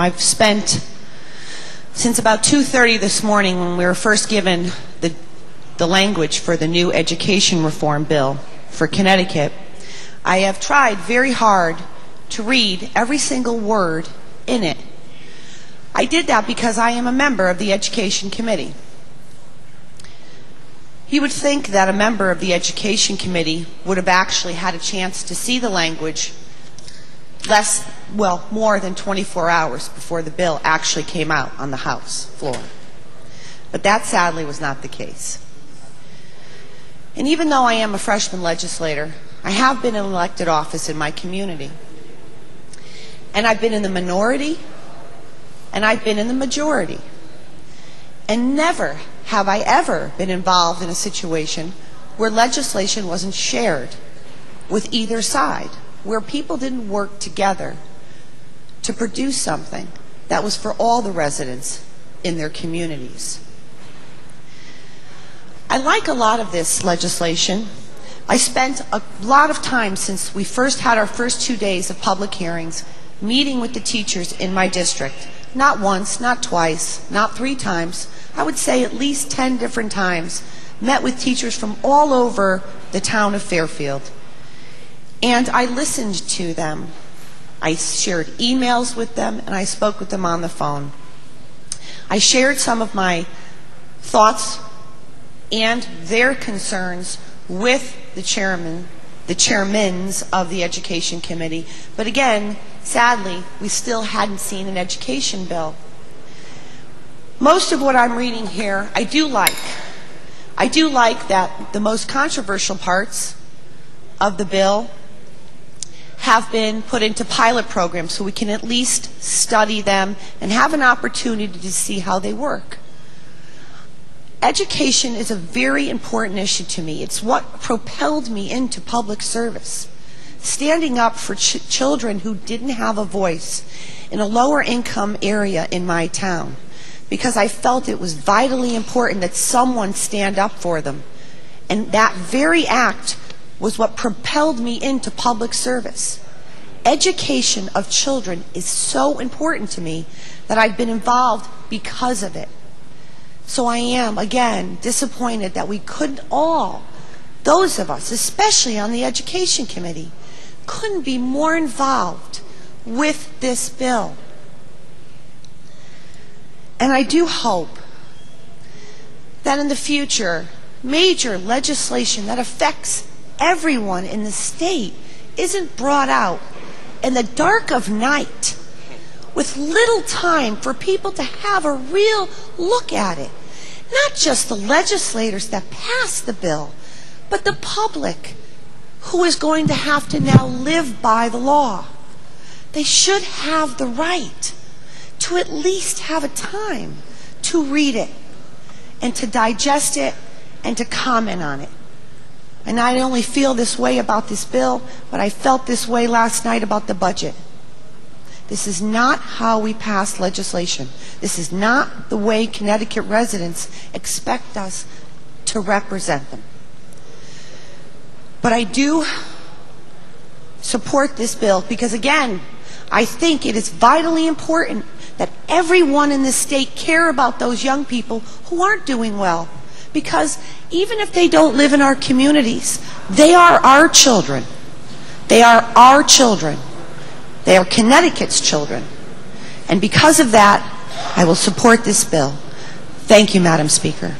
I've spent, since about 2:30 this morning when we were first given the language for the new education reform bill for Connecticut, I have tried very hard to read every single word in it. I did that because I am a member of the Education Committee. You would think that a member of the Education Committee would have actually had a chance to see the language more than 24 hours before the bill actually came out on the House floor. But that sadly was not the case. And even though I am a freshman legislator, I have been in elected office in my community. And I've been in the minority, and I've been in the majority. And never have I ever been involved in a situation where legislation wasn't shared with either side, where people didn't work together to produce something that was for all the residents in their communities. I like a lot of this legislation. I spent a lot of time since we first had our first 2 days of public hearings meeting with the teachers in my district. Not once, not twice, not 3 times. I would say at least 10 different times. Met with teachers from all over the town of Fairfield. And I listened to them. I shared emails with them, and I spoke with them on the phone. I shared some of my thoughts and their concerns with the chairmans of the Education Committee. But again, sadly, we still hadn't seen an education bill. Most of what I'm reading here, I do like. I do like that the most controversial parts of the bill have been put into pilot programs so we can at least study them and have an opportunity to see how they work. Education is a very important issue to me. It's what propelled me into public service. Standing up for children who didn't have a voice in a lower income area in my town, because I felt it was vitally important that someone stand up for them. And that very act was what propelled me into public service. Education of children is so important to me that I've been involved because of it. So I am, again, disappointed that we couldn't all, those of us, especially on the Education Committee, couldn't be more involved with this bill. And I do hope that in the future, major legislation that affects everyone in the state isn't brought out in the dark of night with little time for people to have a real look at it. Not just the legislators that pass the bill, but the public who is going to have to now live by the law. They should have the right to at least have a time to read it and to digest it and to comment on it. And I not only feel this way about this bill, but I felt this way last night about the budget. This is not how we pass legislation. This is not the way Connecticut residents expect us to represent them. But I do support this bill because, again, I think it is vitally important that everyone in this state care about those young people who aren't doing well. Because even if they don't live in our communities, they are our children. They are our children. They are Connecticut's children. And because of that, I will support this bill. Thank you, Madam Speaker.